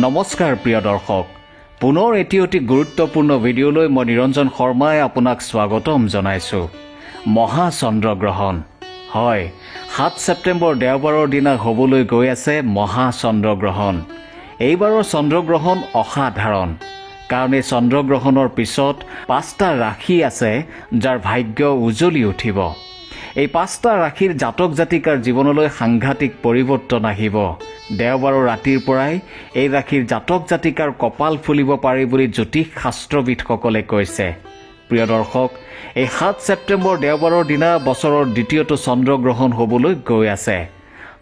নমস্কাৰ প্ৰিয় দৰ্শক পুনৰ এটি অতি গুৰুত্বপূৰ্ণ ভিডিঅ'লৈ মই নিৰঞ্জন শৰ্মাই আপোনাক স্বাগতম জনাইছো মহা চন্দ্ৰগ্ৰহণ হয় 7 ছেপ্টেম্বৰ দেওবাৰৰ দিনা হ'বলৈ গৈ আছে মহা চন্দ্ৰগ্ৰহণ এইবাৰৰ চন্দ্ৰগ্ৰহণ অসাধাৰণ কাৰণ এই চন্দ্ৰগ্ৰহণৰ পিছত 5টা ৰাশি আছে যাৰ ভাগ্য উজ্বলি উঠিব এই 5টা ৰাশিৰ জাতক জাতিকাৰ জীৱনলৈ সাংঘাতিক পৰিৱৰ্তন আহিব দেওবাৰৰ ৰাতিৰ পৰাই এই ৰাশিৰ জাতক জাতিকাৰ কপাল ফুলিব পাৰি বুলি জ্যোতিষ শাস্ত্ৰবিদসকলে কৈছে প্ৰিয় দৰ্শক এই 7 ছেপ্টেম্বৰ দেওবাৰৰ দিনা বছৰৰ দ্বিতীয়টো চন্দ্ৰগ্ৰহণ হ'বলৈ গৈ আছে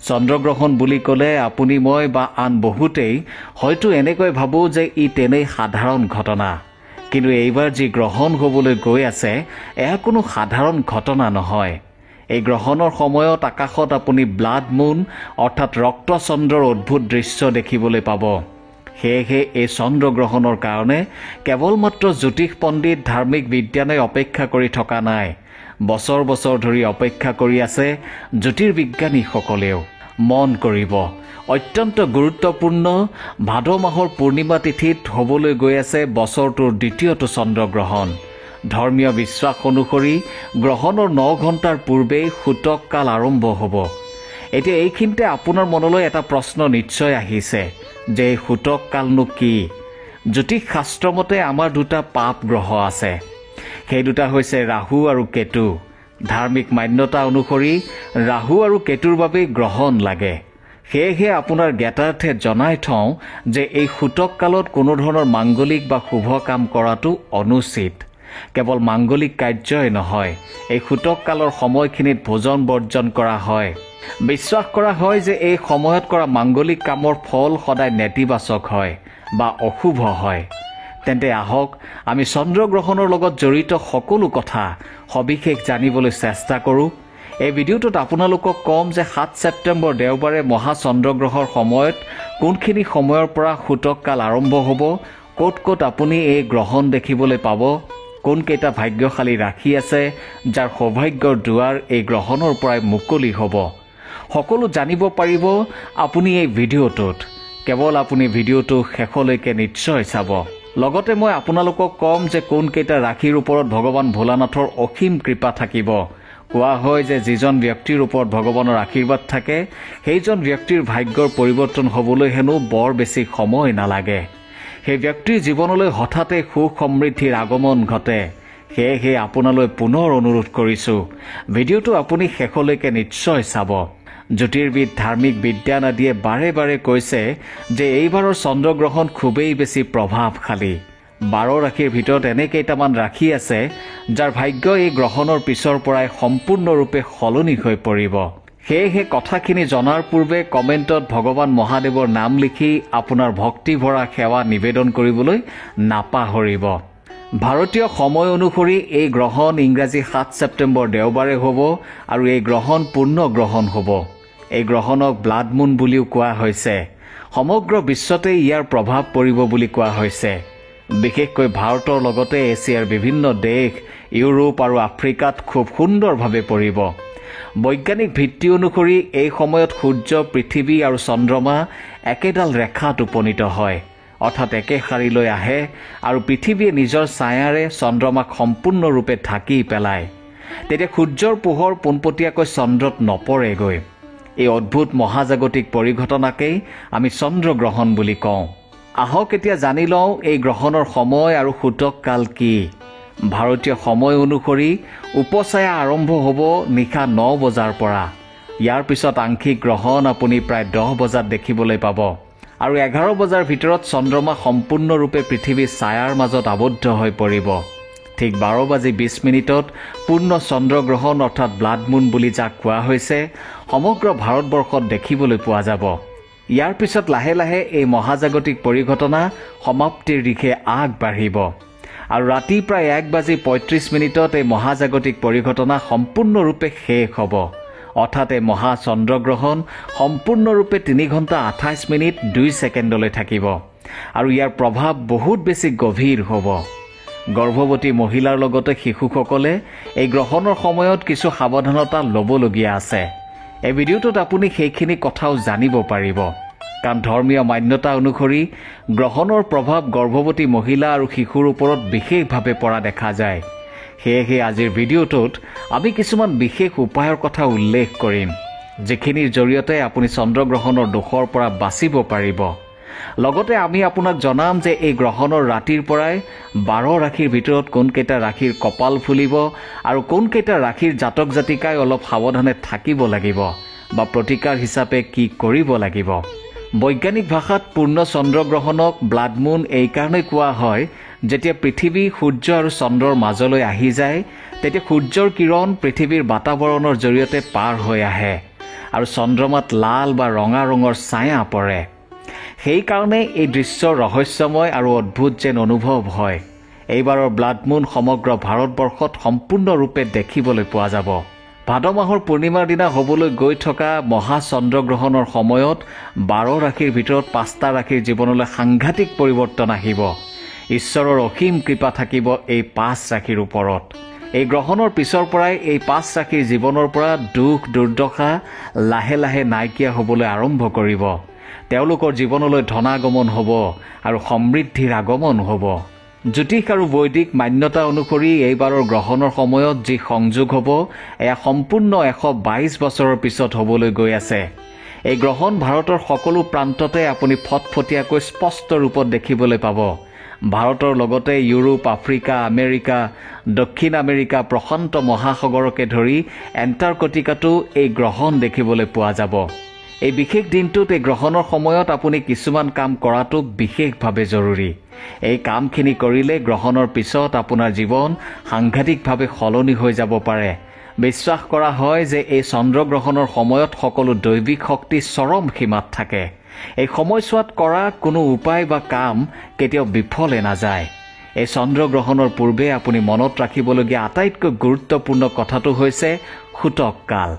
চন্দ্ৰগ্ৰহণ বুলি ক'লে আপুনি মই বা আন বহুতেই হয়তো এনেকৈ ভাবো যে ই তেনেই সাধাৰণ ঘটনা কিন্তু এইবাৰ যি গ্ৰহণ হ'বলৈ গৈ আছে এয়া কোনো সাধাৰণ ঘটনা নহয় এই গ্ৰহণৰ সময়ত আকাশত আপুনি ব্লাড মুন অৰ্থাৎ ৰক্ত চন্দ্ৰৰ অদ্ভুত দৃশ্য দেখিবলৈ পাব সেয়েহে এই চন্দ্ৰগ্ৰহণৰ কাৰণে কেৱল মাত্ৰ জ্যোতিষ পণ্ডিত ধাৰ্মিক বিজ্ঞানে অপেক্ষা কৰি থকা নাই বছৰ বছৰ ধৰি অপেক্ষা কৰি আছে জ্যোতিৰ্বিজ্ঞানীসকলেও মন কৰিব অত্যন্ত গুৰুত্বপূৰ্ণ ভাদ মাহৰ পূৰ্ণিমা তিথিত হ'বলৈ গৈ আছে বছৰটোৰ দ্বিতীয়টো চন্দ্ৰগ্ৰহণ ধৰ্মীয় বিশ্বাস অনুসৰি গ্ৰহণৰ 9 ঘণ্টাৰ পূৰ্বেই সূতক কাল আৰম্ভ হ'ব এতিয়া এইখিনিতে আপোনাৰ মনলৈ এটা প্ৰশ্ন নিশ্চয় আহিছে যে সূতক কালনো কি জ্যোতিষ শাস্ত্ৰমতে আমাৰ দুটা পাপ গ্ৰহ আছে সেই দুটা হৈছে ৰাহু আৰু কেতু ধাৰ্মিক মান্যতা অনুসৰি ৰাহু আৰু কেতুৰ বাবে গ্ৰহণ লাগে সেয়েহে আপোনাৰ জ্ঞাতাৰ্থে জনাই থওঁ যে এই সূতক কালত কোনো ধৰণৰ মাংগলিক বা শুভ কাম কৰাটো অনুচিত কেৱল মাংগলিক কাৰ্যই নহয় এই সূতক কালৰ সময়খিনিত ভোজন বৰ্জন কৰা হয় বিশ্বাস কৰা হয় যে এই সময়ত কৰা মাংগলিক কামৰ ফল সদায় নেতিবাচক হয় বা অশুভ হয় তেন্তে আহক আমি চন্দ্ৰগ্ৰহণৰ লগত জড়িত সকলো কথা সবিশেষ জানিবলৈ চেষ্টা কৰোঁ এই ভিডিঅ'টোত আপোনালোকক কম যে 7 ছেপ্টেম্বৰ দেওবাৰে মহা চন্দ্ৰগ্ৰহণৰ সময়ত কোনখিনি সময়ৰ পৰা সূতক কাল আৰম্ভ হ'ব ক'ত ক'ত আপুনি এই গ্ৰহণ দেখিবলৈ পাব কোন কেইটা ভাগ্যশালী ৰাশি আছে যাৰ সৌভাগ্যৰ দুৱাৰ এই গ্ৰহণৰ পৰাই মুকলি হ'ব সকলো জানিব পাৰিব আপুনি এই ভিডিঅ'টোত কেৱল আপুনি ভিডিঅ'টো শেষলৈকে নিশ্চয় চাব লগতে মই আপোনালোকক কম যে কোন কেইটা ৰাশিৰ ওপৰত ভগৱান ভোলানাথৰ অসীম কৃপা থাকিব কোৱা হয় যে যিজন ব্যক্তিৰ ওপৰত ভগৱানৰ আশীৰ্বাদ থাকে সেইজন ব্যক্তিৰ ভাগ্যৰ পৰিৱৰ্তন হ'বলৈ হেনো বৰ বেছি সময় নালাগে সেই ব্যক্তিৰ জীৱনলৈ হঠাতে সুখ সমৃদ্ধিৰ আগমন ঘটে সেয়েহে আপোনালৈ পুনৰ অনুৰোধ কৰিছোঁ ভিডিঅ'টো আপুনি শেষলৈকে নিশ্চয় চাব জ্যোতিৰ্বিদ ধাৰ্মিক বিজ্ঞান আদিয়ে বাৰে বাৰে কৈছে যে এইবাৰৰ চন্দ্ৰগ্ৰহণ খুবেই বেছি প্ৰভাৱশালী 12 ৰাশিৰ ভিতৰত এনে কেইটামান ৰাশি আছে যাৰ ভাগ্য এই গ্ৰহণৰ পিছৰ পৰাই সম্পূৰ্ণৰূপে সলনি হৈ পৰিব সেয়েহে কথাখিনি জনাৰ পূৰ্বে কমেণ্টত ভগৱান মহাদেৱৰ নাম লিখি আপোনাৰ ভক্তি ভৰা সেৱা নিবেদন কৰিবলৈ নাপাহৰিব ভাৰতীয় সময় অনুসৰি এই গ্ৰহণ ইংৰাজী 7 ছেপ্টেম্বৰ দেওবাৰে হ'ব আৰু এই গ্ৰহণ পূৰ্ণ গ্ৰহণ হ'ব এই গ্ৰহণক ব্লাড মুন বুলিও কোৱা হৈছে সমগ্ৰ বিশ্বতে ইয়াৰ প্ৰভাৱ পৰিব বুলি কোৱা হৈছে বিশেষকৈ ভাৰতৰ লগতে এছিয়াৰ বিভিন্ন দেশ ইউৰোপ আৰু আফ্ৰিকাত খুব সুন্দৰভাৱে পৰিব বৈজ্ঞানিক ভিত্তি অনুসৰি এই সময়ত সূৰ্য পৃথিৱী আৰু চন্দ্ৰমা একেডাল ৰেখাত উপনীত হয় অৰ্থাৎ একে শাৰীলৈ আহে আৰু পৃথিৱীয়ে নিজৰ ছায়াৰে চন্দ্ৰমাক সম্পূৰ্ণৰূপে ঢাকি পেলায় তেতিয়া সূৰ্যৰ পোহৰ পোনপটীয়াকৈ চন্দ্ৰত নপৰেগৈ এই অদ্ভুত মহাজাগতিক পৰিঘটনাকেই আমি চন্দ্ৰগ্ৰহণ বুলি কওঁ আহক এতিয়া জানি লওঁ এই গ্ৰহণৰ সময় আৰু সূতক কাল কি ভাৰতীয় সময় অনুসৰি উপছায়া আৰম্ভ হ'ব নিশা 9 বজাৰ পৰা ইয়াৰ পিছত আংশিক গ্ৰহণ আপুনি প্ৰায় 10 বজাত দেখিবলৈ পাব আৰু 11 বজাৰ ভিতৰত চন্দ্ৰমা সম্পূৰ্ণৰূপে পৃথিৱীৰ ছায়াৰ মাজত আবদ্ধ হৈ পৰিব ঠিক 12:20 মিনিটত পূৰ্ণ চন্দ্ৰগ্ৰহণ অৰ্থাৎ ব্লাড মুন বুলি যাক কোৱা হৈছে সমগ্ৰ ভাৰতবৰ্ষত দেখিবলৈ পোৱা যাব ইয়াৰ পিছত লাহে লাহে এই মহাজাগতিক পৰিঘটনা সমাপ্তিৰ দিশে আগবাঢ়িব আৰু ৰাতি প্ৰায় 1:35 মিনিটত এই মহাজাগতিক পৰিঘটনা সম্পূৰ্ণৰূপে শেষ হ'ব অৰ্থাৎ এই মহা চন্দ্ৰগ্ৰহণ সম্পূৰ্ণৰূপে 3 ঘণ্টা 28 মিনিট 2 ছেকেণ্ডলৈ থাকিব আৰু ইয়াৰ প্ৰভাৱ বহুত বেছি গভীৰ হ'ব গৰ্ভৱতী মহিলাৰ লগতে শিশুসকলে এই গ্ৰহণৰ সময়ত কিছু সাৱধানতা ল'বলগীয়া আছে এই ভিডিঅ'টোত আপুনি সেইখিনি কথাও জানিব পাৰিব কাৰণ ধৰ্মীয় মান্যতা অনুসৰি গ্ৰহণৰ প্ৰভাৱ গৰ্ভৱতী মহিলা আৰু শিশুৰ ওপৰত বিশেষভাৱে পৰা দেখা যায়। সেয়েহে আজিৰ ভিডিঅ'টোত আমি কিছুমান বিশেষ উপায়ৰ কথা উল্লেখ কৰিম, যিখিনিৰ জৰিয়তে আপুনি চন্দ্ৰগ্ৰহণৰ দোষৰ পৰা বাচিব পাৰিব। লগতে আমি আপোনাক জনাম যে এই গ্ৰহণৰ ৰাতিৰ পৰাই 12 ৰাশিৰ ভিতৰত কোনকেইটা ৰাশিৰ কপাল ফুলিব আৰু কোনকেইটা ৰাশিৰ জাতক জাতিকাই অলপ সাৱধানে থাকিব লাগিব বা প্ৰতিকাৰ হিচাপে কি কৰিব লাগিব। বৈজ্ঞানিক ভাষাত পূৰ্ণ চন্দ্ৰগ্ৰহণক ব্লাড মুন এই কাৰণেই কোৱা হয়, যেতিয়া পৃথিৱী সূৰ্য আৰু চন্দ্ৰৰ মাজলৈ আহি যায় তেতিয়া সূৰ্যৰ কিৰণ পৃথিৱীৰ বাতাৱৰণৰ জৰিয়তে পাৰ হৈ আহে আৰু চন্দ্ৰমাত লাল বা ৰঙা ৰঙৰ ছায়া পৰে। সেইকাৰণে এই দৃশ্য ৰহস্যময় আৰু অদ্ভুত যেন অনুভৱ হয়। এইবাৰৰ ব্লাড মুন সমগ্ৰ ভাৰতবৰ্ষত সম্পূৰ্ণৰূপে দেখিবলৈ পোৱা যাব। ভাদ মাহৰ পূৰ্ণিমাৰ দিনা হ'বলৈ গৈ থকা মহা চন্দ্ৰগ্ৰহণৰ সময়ত 12 ৰাশিৰ ভিতৰত 5টা ৰাশিৰ জীৱনলৈ সাংঘাতিক পৰিৱৰ্তন আহিব। ঈশ্বৰৰ অসীম কৃপা থাকিব এই 5 ৰাশিৰ ওপৰত। এই গ্ৰহণৰ পিছৰ পৰাই এই 5 ৰাশিৰ জীৱনৰ পৰা দুখ দুৰ্দশা লাহে লাহে নাইকিয়া হ'বলৈ আৰম্ভ কৰিব। তেওঁলোকৰ জীৱনলৈ ধনাগমন হ'ব আৰু সমৃদ্ধিৰ আগমন হ'ব। জ্যোতিষ আৰু বৈদিক মান্যতা অনুসৰি এইবাৰৰ গ্ৰহণৰ সময়ত যি সংযোগ হ'ব এয়া সম্পূৰ্ণ 122 বছৰৰ পিছত হ'বলৈ গৈ আছে। এই গ্ৰহণ ভাৰতৰ সকলো প্ৰান্ততে আপুনি ফটফটীয়াকৈ স্পষ্ট ৰূপত দেখিবলৈ পাব। ভাৰতৰ লগতে ইউৰোপ, আফ্ৰিকা, আমেৰিকা, দক্ষিণ আমেৰিকা, প্ৰশান্ত মহাসাগৰকে ধৰি এণ্টাৰ্কটিকাতো এই গ্ৰহণ দেখিবলৈ পোৱা যাব। এই বিশেষ দিনটোত এই গ্ৰহণৰ সময়ত আপুনি কিছুমান কাম কৰাটো বিশেষভাৱে জৰুৰী। এই কামখিনি কৰিলে গ্ৰহণৰ পিছত আপোনাৰ জীৱন সাংঘাতিকভাৱে সলনি হৈ যাব পাৰে। বিশ্বাস কৰা হয় যে এই চন্দ্ৰগ্ৰহণৰ সময়ত সকলো দৈবিক শক্তি চৰম সীমাত থাকে। এই সময়ছোৱাত কৰা কোনো উপায় বা কাম কেতিয়াও বিফলে নাযায়। এই চন্দ্ৰগ্ৰহণৰ পূৰ্বে আপুনি মনত ৰাখিবলগীয়া আটাইতকৈ গুৰুত্বপূৰ্ণ কথাটো হৈছে সূতক কাল।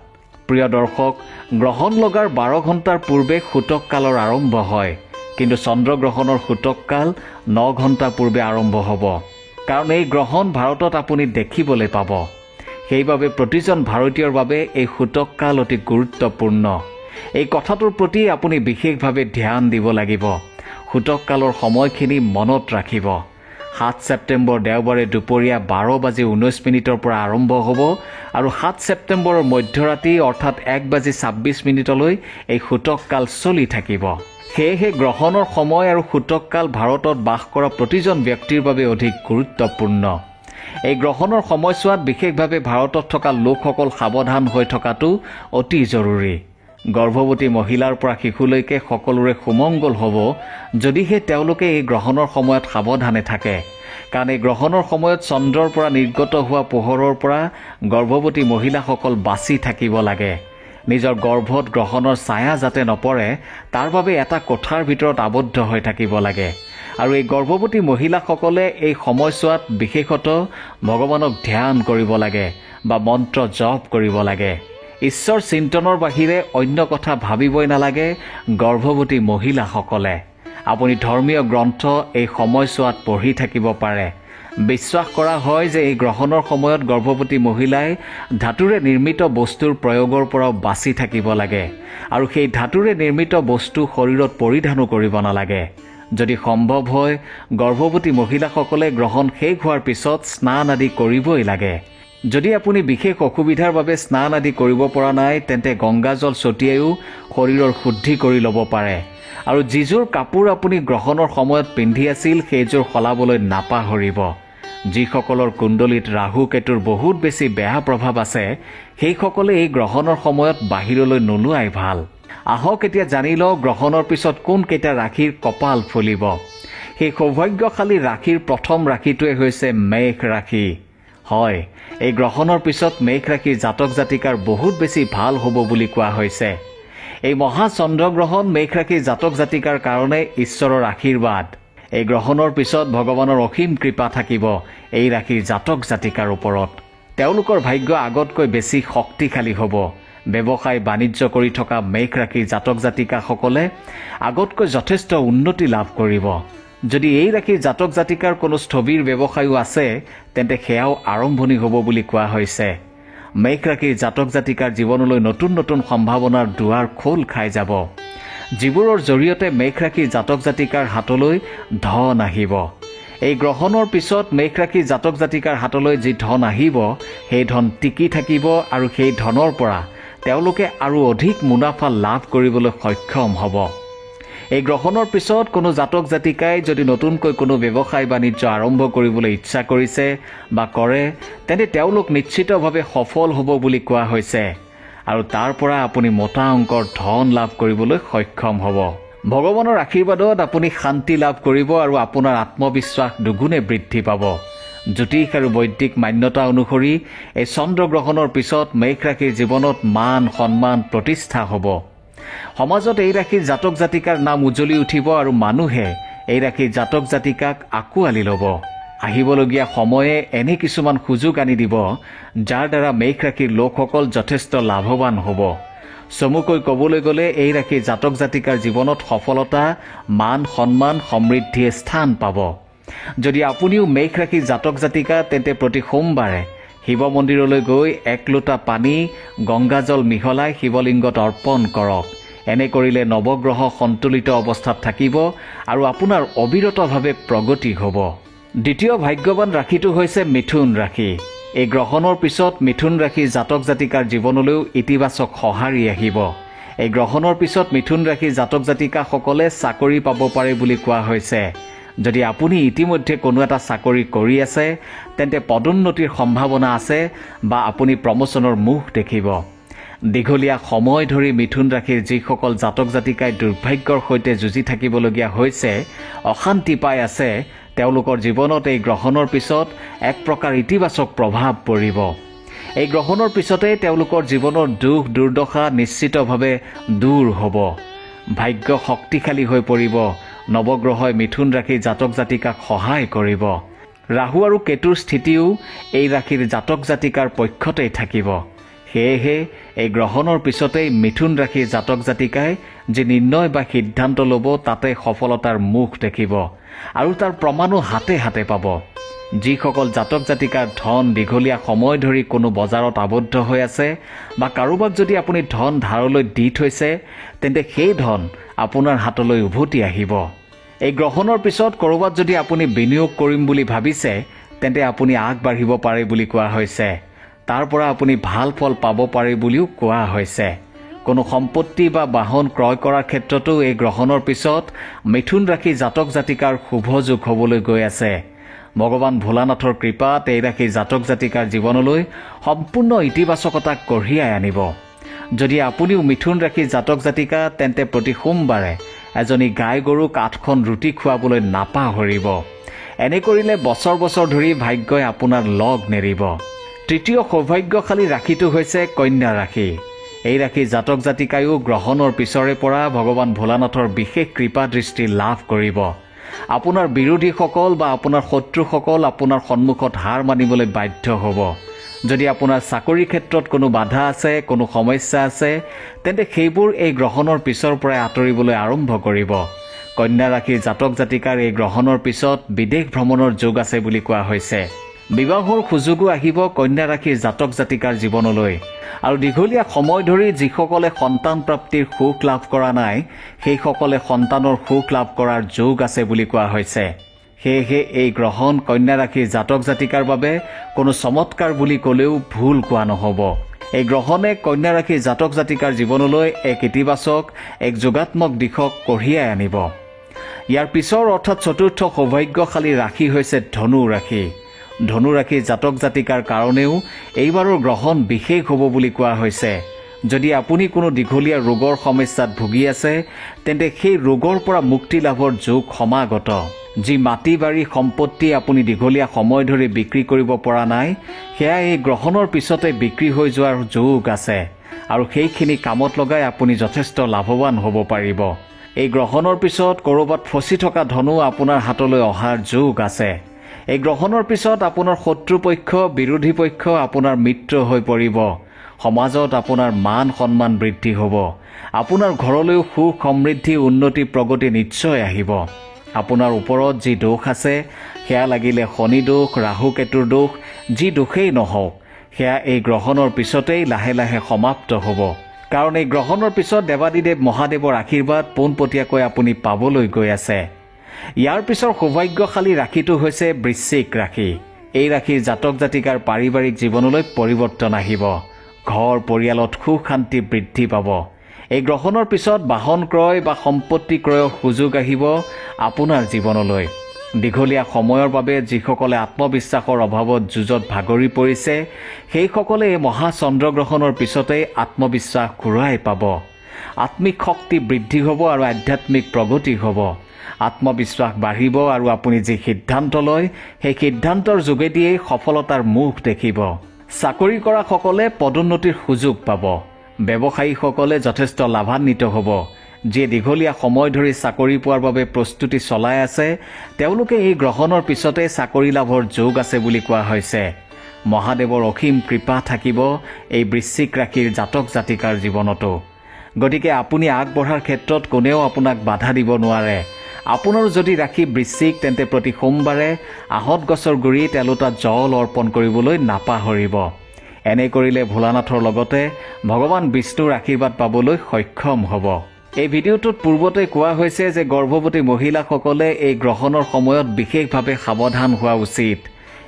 প্ৰিয় দৰ্শক, গ্ৰহণ লগাৰ 12 ঘণ্টাৰ পূৰ্বে সূতক কালৰ আৰম্ভ হয়, কিন্তু চন্দ্ৰগ্ৰহণৰ সূতক কাল 9 ঘণ্টা পূৰ্বে আৰম্ভ হ'ব। কাৰণ এই গ্ৰহণ ভাৰতত আপুনি দেখিবলৈ পাব। সেইবাবে প্ৰতিজন ভাৰতীয়ৰ বাবে এই সূতক কাল অতি গুৰুত্বপূৰ্ণ। এই কথাটোৰ প্ৰতি আপুনি বিশেষভাৱে ধ্যান দিব লাগিব। সূতক কালৰ সময়খিনি মনত ৰাখিব। 7 ছেপ্টেম্বৰ দেওবাৰে দুপৰীয়া 12:19 পৰা আৰম্ভ হ'ব আৰু 7 ছেপ্টেম্বৰৰ মধ্যৰাতি অৰ্থাৎ 1:26 এই সূতক কাল চলি থাকিব। সেয়েহে গ্ৰহণৰ সময় আৰু সূতক কাল ভাৰতত বাস কৰা প্ৰতিজন ব্যক্তিৰ বাবে অধিক গুৰুত্বপূৰ্ণ। এই গ্ৰহণৰ সময়ছোৱাত বিশেষভাৱে ভাৰতত থকা লোকসকল সাৱধান হৈ থকাটো অতি জৰুৰী। গৰ্ভৱতী মহিলাৰ পৰা শিশুলৈকে সকলোৰে সুমংগল হ'ব যদিহে তেওঁলোকে এই গ্ৰহণৰ সময়ত সাৱধানে থাকে। কাৰণ এই গ্ৰহণৰ সময়ত চন্দ্ৰৰ পৰা নিৰ্গত হোৱা পোহৰৰ পৰা গৰ্ভৱতী মহিলাসকল বাচি থাকিব লাগে। নিজৰ গৰ্ভত গ্ৰহণৰ ছায়া যাতে নপৰে তাৰ বাবে এটা কোঠাৰ ভিতৰত আবদ্ধ হৈ থাকিব লাগে। আৰু এই গৰ্ভৱতী মহিলাসকলে এই সময়ছোৱাত বিশেষত ভগৱানক ধ্যান কৰিব লাগে বা মন্ত্ৰ জপ কৰিব লাগে। ঈশ্বৰ চিন্তনৰ বাহিৰে অন্য কথা ভাবিবই নালাগে গৰ্ভৱতী মহিলাসকলে। আপুনি ধৰ্মীয় গ্ৰন্থ এই সময়ছোৱাত পঢ়ি থাকিব পাৰে। বিশ্বাস কৰা হয় যে এই গ্ৰহণৰ সময়ত গৰ্ভৱতী মহিলাই ধাতুৰে নিৰ্মিত বস্তুৰ প্ৰয়োগৰ পৰাও বাচি থাকিব লাগে আৰু সেই ধাতুৰে নিৰ্মিত বস্তু শৰীৰত পৰিধানো কৰিব নালাগে। যদি সম্ভৱ হয় গৰ্ভৱতী মহিলাসকলে গ্ৰহণ শেষ হোৱাৰ পিছত স্নান আদি কৰিবই লাগে। যদি আপুনি বিশেষ অসুবিধাৰ বাবে স্নান আদি কৰিব পৰা নাই তেন্তে গংগাজল ছটিয়াইও শৰীৰৰ শুদ্ধি কৰি ল'ব পাৰে। আৰু যিযোৰ কাপোৰ আপুনি গ্ৰহণৰ সময়ত পিন্ধি আছিল সেইযোৰ সলাবলৈ নাপাহৰিব। যিসকলৰ কুণ্ডলীত ৰাহু কেতুৰ বহুত বেছি বেয়া প্ৰভাৱ আছে সেইসকলে এই গ্ৰহণৰ সময়ত বাহিৰলৈ নোলোৱাই ভাল। আহক এতিয়া জানি লওঁ গ্ৰহণৰ পিছত কোনকেইটা ৰাশিৰ কপাল ফুলিব। সেই সৌভাগ্যশালী ৰাশিৰ প্ৰথম ৰাশিটোৱে হৈছে মেঘ ৰাশি। হয়, এই গ্ৰহণৰ পিছত মেঘ ৰাশিৰ জাতক জাতিকাৰ বহুত বেছি ভাল হ'ব বুলি কোৱা হৈছে। এই মহা চন্দ্ৰগ্ৰহণ মেঘ ৰাশিৰ জাতক জাতিকাৰ কাৰণে ঈশ্বৰৰ আশীৰ্বাদ। এই গ্ৰহণৰ পিছত ভগৱানৰ অসীম কৃপা থাকিব এই ৰাশিৰ জাতক জাতিকাৰ ওপৰত। তেওঁলোকৰ ভাগ্য আগতকৈ বেছি শক্তিশালী হ'ব। ব্যৱসায় বাণিজ্য কৰি থকা মেঘ ৰাশিৰ জাতক জাতিকাসকলে আগতকৈ যথেষ্ট উন্নতি লাভ কৰিব। যদি এই ৰাশিৰ জাতক জাতিকাৰ কোনো স্থবিৰ ব্যৱসায়ো আছে তেন্তে সেয়াও আৰম্ভণি হ'ব বুলি কোৱা হৈছে। মেঘ ৰাশিৰ জাতক জাতিকাৰ জীৱনলৈ নতুন নতুন সম্ভাৱনাৰ দুৱাৰ খোল খাই যাব। যিবোৰৰ জৰিয়তে মেঘ ৰাশিৰ জাতক জাতিকাৰ হাতলৈ ধন আহিব। এই গ্ৰহণৰ পিছত মেঘ ৰাশিৰ জাতক জাতিকাৰ হাতলৈ যি ধন আহিব, সেই ধন টিকি থাকিব আৰু সেই ধনৰ পৰা তেওঁলোকে আৰু অধিক মুনাফা লাভ কৰিবলৈ সক্ষম হ'ব। এই গ্ৰহণৰ পিছত কোনো জাতক জাতিকাই যদি নতুনকৈ কোনো ব্যৱসায় বাণিজ্য আৰম্ভ কৰিবলৈ ইচ্ছা কৰিছে বা কৰে, তেন্তে তেওঁলোক নিশ্চিতভাৱে সফল হ'ব বুলি কোৱা হৈছে আৰু তাৰ পৰা আপুনি মোটা অংকৰ ধন লাভ কৰিবলৈ সক্ষম হ'ব। ভগৱানৰ আশীৰ্বাদত আপুনি শান্তি লাভ কৰিব আৰু আপোনাৰ আত্মবিশ্বাস দুগুণে বৃদ্ধি পাব। জ্যোতিষ আৰু বৈদিক মান্যতা অনুসৰি এই চন্দ্ৰগ্ৰহণৰ পিছত মেঘ ৰাশিৰ জীৱনত মান সন্মান প্ৰতিষ্ঠা হ'ব। সমাজত এই ৰাশিৰ জাতক জাতিকাৰ নাম উজ্বলি উঠিব আৰু মানুহে এই ৰাশিৰ জাতক জাতিকাক আঁকোৱালি ল'ব। আহিবলগীয়া সময়ে এনে কিছুমান সুযোগ আনি দিব, যাৰ দ্বাৰা মেঘ ৰাশিৰ লোকসকল যথেষ্ট লাভৱান হ'ব। চমুকৈ ক'বলৈ গ'লে এই ৰাশিৰ জাতক জাতিকাৰ জীৱনত সফলতা, মান সন্মান, সমৃদ্ধিয়ে স্থান পাব। যদি আপুনিও মেঘ ৰাশিৰ জাতক জাতিকা, তেন্তে প্ৰতি সোমবাৰে শিৱ মন্দিৰলৈ গৈ 1 লোটা পানী গংগাজল মিহলাই শিৱলিংগত অৰ্পণ কৰক। এনে কৰিলে নৱগ্ৰহ সন্তুলিত অৱস্থাত থাকিব আৰু আপোনাৰ অবিৰতভাৱে প্ৰগতি হ'ব। দ্বিতীয় ভাগ্যৱান ৰাশিটো হৈছে মিথুন ৰাশি। এই গ্ৰহণৰ পিছত মিথুন ৰাশিৰ জাতক জাতিকাৰ জীৱনলৈও ইতিবাচক সঁহাৰি আহিব। এই গ্ৰহণৰ পিছত মিথুন ৰাশিৰ জাতক জাতিকাসকলে চাকৰি পাব পাৰে বুলি কোৱা হৈছে। যদি আপুনি ইতিমধ্যে কোনো এটা চাকৰি কৰি আছে, তেন্তে পদোন্নতিৰ সম্ভাৱনা আছে বা আপুনি প্ৰমোচনৰ মুখ দেখিব। দীঘলীয়া সময় ধৰি মিথুন ৰাশিৰ যিসকল জাতক জাতিকাই দুৰ্ভাগ্যৰ সৈতে যুঁজি থাকিবলগীয়া হৈছে, অশান্তি পাই আছে, তেওঁলোকৰ জীৱনত এই গ্ৰহণৰ পিছত এক প্ৰকাৰ ইতিবাচক প্ৰভাৱ পৰিব। এই গ্ৰহণৰ পিছতেই তেওঁলোকৰ জীৱনৰ দুখ দুৰ্দশা নিশ্চিতভাৱে দূৰ হ'ব। ভাগ্য শক্তিশালী হৈ পৰিব। নৱগ্ৰহই মিথুন ৰাশিৰ জাতক জাতিকাক সহায় কৰিব। ৰাহু আৰু কেতুৰ স্থিতিও এই ৰাশিৰ জাতক জাতিকাৰ পক্ষতেই থাকিব। সেয়েহে এই গ্ৰহণৰ পিছতেই মিথুন ৰাশিৰ জাতক জাতিকাই যি নিৰ্ণয় বা সিদ্ধান্ত ল'ব, তাতে সফলতাৰ মুখ দেখিব আৰু তাৰ প্ৰমাণো হাতে হাতে পাব। যিসকল জাতক জাতিকাৰ ধন দীঘলীয়া সময় ধৰি কোনো বজাৰত আবদ্ধ হৈ আছে বা কাৰোবাক যদি আপুনি ধন ধাৰলৈ দি থৈছে, তেন্তে সেই ধন আপোনাৰ হাতলৈ উভতি আহিব। এই গ্ৰহণৰ পিছত ক'ৰবাত যদি আপুনি বিনিয়োগ কৰিম বুলি ভাবিছে, তেন্তে আপুনি আগবাঢ়িব পাৰে বুলি কোৱা হৈছে। তাৰ পৰা আপুনি ভাল ফল পাব পাৰে বুলিও কোৱা হৈছে। কোনো সম্পত্তি বা বাহন ক্ৰয় কৰাৰ ক্ষেত্ৰতো এই গ্ৰহণৰ পিছত মিথুন ৰাশিৰ জাতক জাতিকাৰ শুভ যোগ হ'বলৈ গৈ আছে। ভগৱান ভোলানাথৰ কৃপাত এই ৰাশিৰ জাতক জাতিকাৰ জীৱনলৈ সম্পূৰ্ণ ইতিবাচকতা কঢ়িয়াই আনিব। যদি আপুনিও মিথুন ৰাশিৰ জাতক জাতিকা, তেন্তে প্ৰতি সোমবাৰে এজনী গাই গৰুক 8খন ৰুটি খুৱাবলৈ নাপাহৰিব। এনে কৰিলে বছৰ বছৰ ধৰি ভাগ্যই আপোনাৰ লগ নেৰিব। তৃতীয় সৌভাগ্যশালী ৰাশিটো হৈছে কন্যা ৰাশি। এই ৰাশিৰ জাতক জাতিকায়ো গ্ৰহণৰ পিছৰে পৰা ভগৱান ভোলানাথৰ বিশেষ কৃপা দৃষ্টি লাভ কৰিব। আপোনাৰ বিৰোধীসকল বা আপোনাৰ শত্ৰুসকল আপোনাৰ সন্মুখত হাৰ মানিবলৈ বাধ্য হ'ব। যদি আপোনাৰ চাকৰি ক্ষেত্ৰত কোনো বাধা আছে, কোনো সমস্যা আছে, তেন্তে সেইবোৰ এই গ্ৰহণৰ পিছৰ পৰাই আঁতৰিবলৈ আৰম্ভ কৰিব। কন্যা ৰাশিৰ জাতক জাতিকাৰ এই গ্ৰহণৰ পিছত বিদেশ ভ্ৰমণৰ যোগ আছে বুলি কোৱা হৈছে। বিবাহৰ সুযোগো আহিব কন্যা ৰাশিৰ জাতক জাতিকাৰ জীৱনলৈ। আৰু দীঘলীয়া সময় ধৰি যিসকলে সন্তান প্ৰাপ্তিৰ সুখ লাভ কৰা নাই, সেইসকলে সন্তানৰ সুখ লাভ কৰাৰ যোগ আছে বুলি কোৱা হৈছে। সেয়েহে এই গ্ৰহণ কন্যা ৰাশিৰ জাতক জাতিকাৰ বাবে কোনো চমৎকাৰ বুলি ক'লেও ভুল কোৱা নহ'ব। এই গ্ৰহণে কন্যা ৰাশিৰ জাতক জাতিকাৰ জীৱনলৈ এক ইতিবাচক, এক যোগাত্মক দিশক কঢ়িয়াই আনিব। ইয়াৰ পিছৰ অৰ্থাৎ চতুৰ্থ সৌভাগ্যশালী ৰাশি হৈছে ধনু ৰাশি। ধনু ৰাশিৰ জাতক জাতিকাৰ কাৰণেও এইবাৰৰ গ্ৰহণ বিশেষ হ'ব বুলি কোৱা হৈছে। যদি আপুনি কোনো দীঘলীয়া ৰোগৰ সমস্যাত ভুগি আছে, তেন্তে সেই ৰোগৰ পৰা মুক্তি লাভৰ যোগ সমাগত। যি মাটি বাৰী সম্পত্তি আপুনি দীঘলীয়া সময় ধৰি বিক্ৰী কৰিব পৰা নাই, সেয়া এই গ্ৰহণৰ পিছতে বিক্ৰী হৈ যোৱাৰ যোগ আছে আৰু সেইখিনি কামত লগাই আপুনি যথেষ্ট লাভৱান হ'ব পাৰিব। এই গ্ৰহণৰ পিছত ক'ৰবাত ফচি থকা ধনো আপোনাৰ হাতলৈ অহাৰ যোগ আছে। এই গ্ৰহণৰ পিছত আপোনাৰ শত্ৰুপক্ষ, বিৰোধী পক্ষ আপোনাৰ মিত্ৰ হৈ পৰিব। সমাজত আপোনাৰ মান সন্মান বৃদ্ধি হ'ব। আপোনাৰ ঘৰলৈও সুখ সমৃদ্ধি উন্নতি প্ৰগতি নিশ্চয় আহিব। আপোনাৰ ওপৰত যি দোষ আছে, সেয়া লাগিলে শনি দোষ, ৰাহু কেতুৰ দোষ, যি দোষেই নহওক, সেয়া এই গ্ৰহণৰ পিছতেই লাহে লাহে সমাপ্ত হ'ব। কাৰণ এই গ্ৰহণৰ পিছত দেৱাদিদেৱ মহাদেৱৰ আশীৰ্বাদ পোনপটীয়াকৈ আপুনি পাবলৈ গৈ আছে। ইয়াৰ পিছৰ সৌভাগ্যশালী ৰাশিটো হৈছে বৃশ্চিক ৰাশি। এই ৰাশিৰ জাতক জাতিকাৰ পাৰিবাৰিক জীৱনলৈ পৰিৱৰ্তন আহিব। ঘৰ পৰিয়ালত সুখ শান্তি বৃদ্ধি পাব। এই গ্ৰহণৰ পিছত বাহন ক্ৰয় বা সম্পত্তি ক্ৰয়ৰ সুযোগ আহিব আপোনাৰ জীৱনলৈ। দীঘলীয়া সময়ৰ বাবে যিসকলে আত্মবিশ্বাসৰ অভাৱত যুঁজত ভাগৰি পৰিছে, সেইসকলে এই মহা চন্দ্ৰগ্ৰহণৰ পিছতেই আত্মবিশ্বাস ঘূৰাই পাব। আত্মিক শক্তি বৃদ্ধি হ'ব আৰু আধ্যাত্মিক প্ৰগতি হ'ব। আত্মবিশ্বাস বাঢ়িব আৰু আপুনি যি সিদ্ধান্ত লয় সেই সিদ্ধান্তৰ যোগেদিয়েই সফলতাৰ মুখ দেখিব। চাকৰি কৰাসকলে পদোন্নতিৰ সুযোগ পাব। ব্যৱসায়ীসকলে যথেষ্ট লাভান্বিত হ'ব। যিয়ে দীঘলীয়া সময় ধৰি চাকৰি পোৱাৰ বাবে প্ৰস্তুতি চলাই আছে, তেওঁলোকে এই গ্ৰহণৰ পিছতে চাকৰি লাভৰ যোগ আছে বুলি কোৱা হৈছে। মহাদেৱৰ অসীম কৃপা থাকিব এই বৃশ্চিক ৰাশিৰ জাতক জাতিকাৰ জীৱনতো। গতিকে আপুনি আগবঢ়াৰ ক্ষেত্ৰত কোনেও আপোনাক বাধা দিব নোৱাৰে। আপোনাৰ যদি ৰাশি বৃশ্চিক, তেন্তে প্ৰতি সোমবাৰে আহঁত গছৰ গুৰিত এলোটা জল অৰ্পণ কৰিবলৈ নাপাহৰিব। এনে কৰিলে ভোলানাথৰ লগতে ভগৱান বিষ্ণুৰ আশীৰ্বাদ পাবলৈ সক্ষম হ'ব। এই ভিডিঅ'টোত পূৰ্বতে কোৱা হৈছে যে গৰ্ভৱতী মহিলাসকলে এই গ্ৰহণৰ সময়ত বিশেষভাৱে সাৱধান হোৱা উচিত।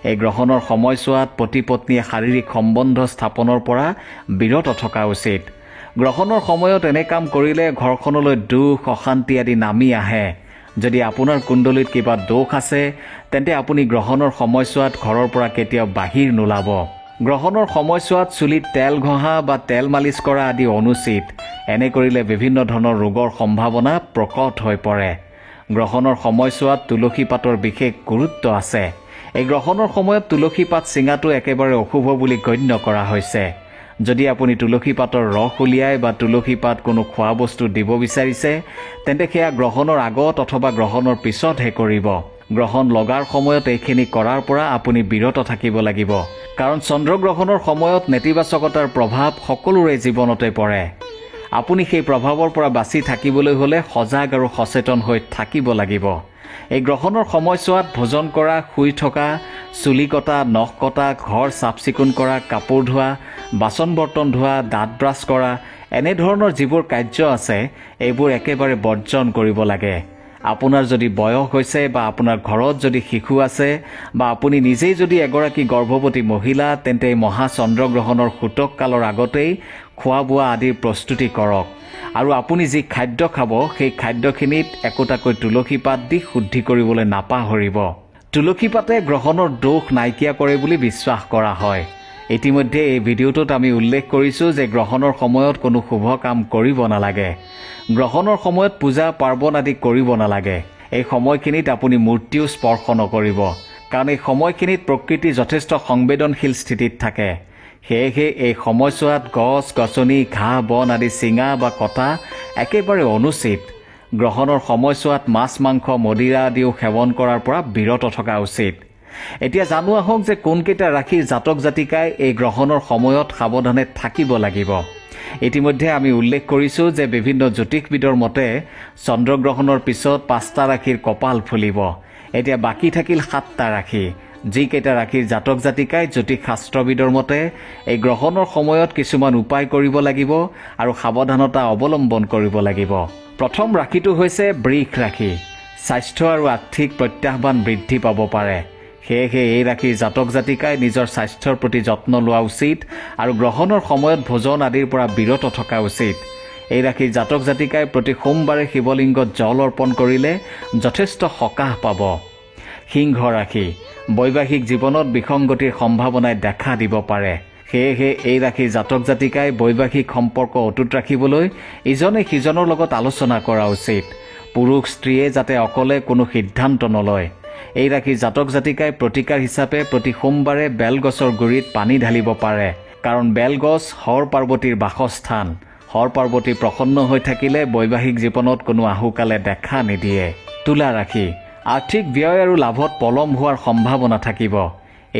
এই গ্ৰহণৰ সময়ছোৱাত পতি পত্নীয়ে শাৰীৰিক সম্বন্ধ স্থাপনৰ পৰা বিৰত থকা উচিত। গ্ৰহণৰ সময়ত এনে কাম কৰিলে ঘৰখনলৈ দুখ অশান্তি আদি নামি আহে। যদি আপোনাৰ কুণ্ডলীত কিবা দোষ আছে, তেন্তে আপুনি গ্ৰহণৰ সময়ছোৱাত ঘৰৰ পৰা কেতিয়াও বাহিৰ নোলাব। গ্ৰহণৰ সময়ছোৱাত চুলিত তেল ঘঁহা বা তেল মালিচ কৰা আদি অনুচিত। এনে কৰিলে বিভিন্ন ধৰণৰ ৰোগৰ সম্ভাৱনা প্ৰকট হৈ পৰে। গ্ৰহণৰ সময়ছোৱাত তুলসী পাতৰ বিশেষ গুৰুত্ব আছে। এই গ্ৰহণৰ সময়ত তুলসী পাত ছিঙাটো একেবাৰে অশুভ বুলি গণ্য কৰা হৈছে। যদি আপুনি তুলসী পাতৰ ৰস উলিয়াই বা তুলসী পাত কোনো খোৱা বস্তু দিব বিচাৰিছে, তেন্তে সেয়া গ্ৰহণৰ আগত অথবা গ্ৰহণৰ পিছতহে কৰিব। গ্ৰহণ লগাৰ সময়ত এইখিনি কৰাৰ পৰা আপুনি বিৰত থাকিব লাগিব। কাৰণ চন্দ্ৰগ্ৰহণৰ সময়ত নেতিবাচকতাৰ প্ৰভাৱ সকলোৰে জীৱনতে পৰে। আপুনি সেই প্ৰভাৱৰ পৰা বাচি থাকিবলৈ হ'লে সজাগ আৰু সচেতন হৈ থাকিব লাগিব। এই গ্ৰহণৰ সময়ছোৱাত ভোজন কৰা, শুই থকা, চুলি কটা, নখ কটা, ঘৰ চাফ চিকুণ কৰা, কাপোৰ ধোৱা, বাচন বৰ্তন ধোৱা, দাঁত ব্ৰাছ কৰা, এনেধৰণৰ যিবোৰ কাৰ্য আছে এইবোৰ একেবাৰে বৰ্জন কৰিব লাগে। আপোনাৰ যদি বয়স হৈছে বা আপোনাৰ ঘৰত যদি শিশু আছে বা আপুনি নিজেই যদি এগৰাকী গৰ্ভৱতী মহিলা, তেন্তে এই মহা চন্দ্ৰগ্ৰহণৰ সূতক কালৰ আগতেই খোৱা বোৱা আদিৰ প্ৰস্তুতি কৰক। আৰু আপুনি যি খাদ্য খাব সেই খাদ্যখিনিত একোটাকৈ তুলসী পাত দি শুদ্ধি কৰিবলৈ নাপাহৰিব। তুলসী পাতে গ্ৰহণৰ দোষ নাইকিয়া কৰে বুলি বিশ্বাস কৰা হয়। ইতিমধ্যে এই ভিডিঅ'টোত আমি উল্লেখ কৰিছোঁ যে গ্ৰহণৰ সময়ত কোনো শুভ কাম কৰিব নালাগে। গ্ৰহণৰ সময়ত পূজা পাৰ্বণ আদি কৰিব নালাগে। এই সময়খিনিত আপুনি মূৰ্তিও স্পৰ্শ নকৰিব, কাৰণ এই সময়খিনিত প্ৰকৃতি যথেষ্ট সংবেদনশীল স্থিতিত থাকে। সেয়েহে এই সময়ছোৱাত গছ গছনি, ঘাঁহ বন আদি ছিঙা বা কটা একেবাৰে অনুচিত। গ্ৰহণৰ সময়ছোৱাত মাছ মাংস মদিৰা আদিও সেৱন কৰাৰ পৰা বিৰত থকা উচিত। এতিয়া জানো আহক যে কোনকেইটা ৰাশিৰ জাতক জাতিকাই এই গ্ৰহণৰ সময়ত সাৱধানে থাকিব লাগিব। ইতিমধ্যে আমি উল্লেখ কৰিছোঁ যে বিভিন্ন জ্যোতিষবিদৰ মতে চন্দ্ৰগ্ৰহণৰ পিছত 5টা ৰাশিৰ কপাল ফুলিব। এতিয়া বাকী থাকিল 7টা ৰাশি। যিকেইটা ৰাশিৰ জাতক জাতিকাই জ্যোতিষ শাস্ত্ৰবিদৰ মতে এই গ্ৰহণৰ সময়ত কিছুমান উপায় কৰিব লাগিব আৰু সাৱধানতা অৱলম্বন কৰিব লাগিব। প্ৰথম ৰাশিটো হৈছে বৃষ ৰাশি। স্বাস্থ্য আৰু আৰ্থিক প্ৰত্যাহ্বান বৃদ্ধি পাব পাৰে। সেয়েহে এই ৰাশিৰ জাতক জাতিকাই নিজৰ স্বাস্থ্যৰ প্ৰতি যত্ন লোৱা উচিত আৰু গ্ৰহণৰ সময়ত ভোজন আদিৰ পৰা বিৰত থকা উচিত। এই ৰাশিৰ জাতক জাতিকাই প্ৰতি সোমবাৰে শিৱলিংগত জল অৰ্পণ কৰিলে যথেষ্ট সকাহ পাব। সিংহ ৰাশি। বৈবাহিক জীৱনত বিসংগতিৰ সম্ভাৱনাই দেখা দিব পাৰে। সেয়েহে এই ৰাশিৰ জাতক জাতিকাই বৈবাহিক সম্পৰ্ক অটুট ৰাখিবলৈ ইজনে সিজনৰ লগত আলোচনা কৰা উচিত। পুৰুষ স্ত্ৰীয়ে যাতে অকলে কোনো সিদ্ধান্ত নলয়। এই ৰাশিৰ জাতক জাতিকাই প্ৰতিকাৰ হিচাপে প্ৰতি সোমবাৰে বেলগছৰ গুৰিত পানী ঢালিব পাৰে, কাৰণ বেলগছ হৰ পাৰ্বতীৰ বাসস্থান। হৰ পাৰ্বতী প্ৰসন্ন হৈ থাকিলে বৈবাহিক জীৱনত কোনো আহুকালে দেখা নিদিয়ে। তুলা ৰাশি। আৰ্থিক ব্যয় আৰু লাভত পলম হোৱাৰ সম্ভাৱনা থাকিব।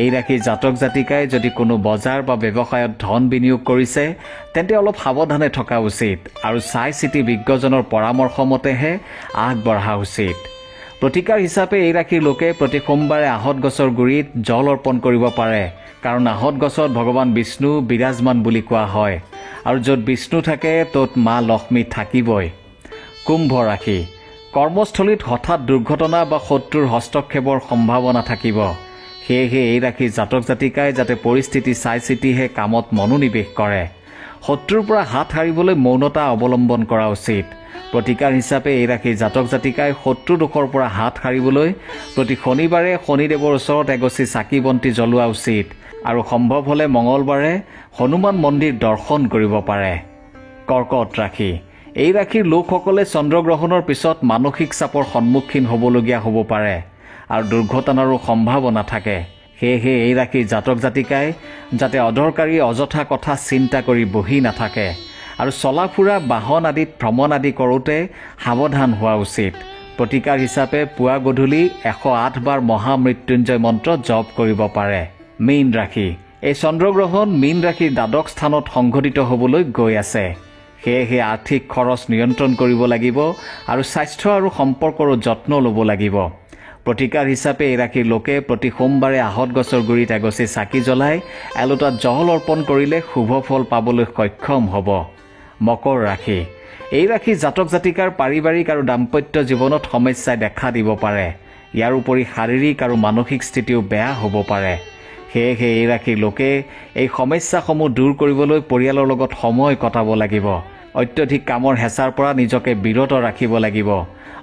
এই ৰাশিৰ জাতক জাতিকাই যদি কোনো বজাৰ বা ব্যৱসায়ত ধন বিনিয়োগ কৰিছে, তেন্তে অলপ সাৱধানে থকা উচিত আৰু চাই চিতি বিজ্ঞজনৰ পৰামৰ্শ মতেহে আগবঢ়া উচিত। প্ৰতিকাৰ হিচাপে এই ৰাশিৰ লোকে প্ৰতি সোমবাৰে আহঁত গছৰ গুৰিত জল অৰ্পণ কৰিব পাৰে, কাৰণ আহত গছত ভগৱান বিষ্ণু বিৰাজমান বুলি কোৱা হয় আৰু য'ত বিষ্ণু থাকে ত'ত মা লক্ষ্মী থাকিবই। কুম্ভ ৰাশি, কৰ্মস্থলীত হঠাৎ দুৰ্ঘটনা বা শত্ৰুৰ হস্তক্ষেপৰ সম্ভাৱনা থাকিব। সেয়েহে এই ৰাশিৰ জাতক জাতিকাই যাতে পৰিস্থিতি চাই চিতিহে কামত মনোনিৱেশ কৰে। শত্ৰুৰ পৰা হাত সাৰিবলৈ মৌনতা অৱলম্বন কৰা উচিত। প্ৰতিকাৰ হিচাপে এই ৰাশিৰ জাতক জাতিকাই শত্ৰু দোষৰ পৰা হাত সাৰিবলৈ প্ৰতি শনিবাৰে শনিদেৱৰ ওচৰত এগছি চাকি বন্তি জ্বলোৱা উচিত আৰু সম্ভৱ হ'লে মঙলবাৰে হনুমান মন্দিৰ দৰ্শন কৰিব পাৰে। কৰ্কট ৰাশি, এই ৰাশিৰ লোকসকলে চন্দ্ৰগ্ৰহণৰ পিছত মানসিক চাপৰ সন্মুখীন হ'বলগীয়া হ'ব পাৰে আৰু দুৰ্ঘটনাৰো সম্ভাৱনা থাকে। সেয়েহে এই ৰাশিৰ জাতক জাতিকাই যাতে অদৰকাৰী অযথা কথা চিন্তা কৰি বহি নাথাকে আৰু চলা ফুৰা বাহন আদিত ভ্ৰমণ আদি কৰোঁতে সাৱধান হোৱা উচিত। প্ৰতিকাৰ হিচাপে পুৱা গধূলি 108 বাৰ মহামৃত্যুঞ্জয় মন্ত্ৰ জপ কৰিব পাৰে। মীন ৰাশি, এই চন্দ্ৰগ্ৰহণ মীন ৰাশিৰ দ্বাদশ স্থানত সংঘটিত হ'বলৈ গৈ আছে। সেয়েহে আৰ্থিক খৰচ নিয়ন্ত্ৰণ কৰিব লাগিব আৰু স্বাস্থ্য আৰু সম্পৰ্কৰো যত্ন ল'ব লাগিব। প্ৰতিকাৰ হিচাপে এই ৰাশিৰ লোকে প্ৰতি সোমবাৰে আহত গছৰ গুৰিত এগছি চাকি জ্বলাই এলোটাত জল অৰ্পণ কৰিলে শুভ ফল পাবলৈ সক্ষম হ'ব। মকৰ ৰাশি, এই ৰাশিৰ জাতক জাতিকাৰ পাৰিবাৰিক আৰু দাম্পত্য জীৱনত সমস্যাই দেখা দিব পাৰে। ইয়াৰ উপৰি শাৰীৰিক আৰু মানসিক স্থিতিও বেয়া হ'ব পাৰে। সেয়েহে এই ৰাশিৰ লোকে এই সমস্যাসমূহ দূৰ কৰিবলৈ পৰিয়ালৰ লগত সময় কটাব লাগিব। অত্যধিক কামৰ হেঁচাৰ পৰা নিজকে বিৰত ৰাখিব লাগিব।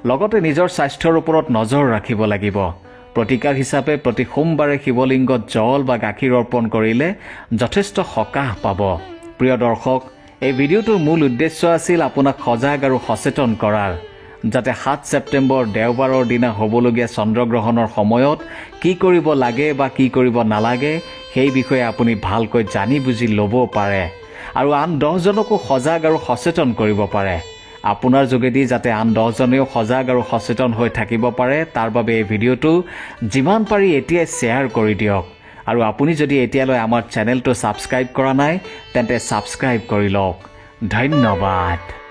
লগতে নিজৰ স্বাস্থ্যৰ ওপৰত নজৰ ৰাখিব লাগিব। প্ৰতিকাৰ হিচাপে প্ৰতি সোমবাৰে শিৱলিংগত জল বা গাখীৰ অৰ্পণ কৰিলে যথেষ্ট সকাহ পাব। প্ৰিয় দৰ্শক, এই ভিডিঅ'টোৰ মূল উদ্দেশ্য আছিল আপোনাক সজাগ আৰু সচেতন কৰাৰ, যাতে 7 ছেপ্টেম্বৰ দেওবাৰৰ দিনা হ'বলগীয়া চন্দ্ৰগ্ৰহণৰ সময়ত কি কৰিব লাগে বা কি কৰিব নালাগে সেই বিষয়ে আপুনি ভালকৈ জানি বুজি ল'ব পাৰে আৰু আন 10জনকো সজাগ আৰু সচেতন কৰিব পাৰে। আপোনাৰ যোগেদি যাতে আন 10জনেও সজাগ আৰু সচেতন হৈ থাকিব পাৰে তাৰ বাবে এই ভিডিঅ'টো যিমান পাৰি এতিয়াই শ্বেয়াৰ কৰি দিয়ক আৰু আপুনি যদি এতিয়ালৈ আমাৰ চেনেলটো ছাবস্ক্ৰাইব কৰা নাই তেন্তে ছাবস্ক্ৰাইব কৰি লওক। ধন্যবাদ।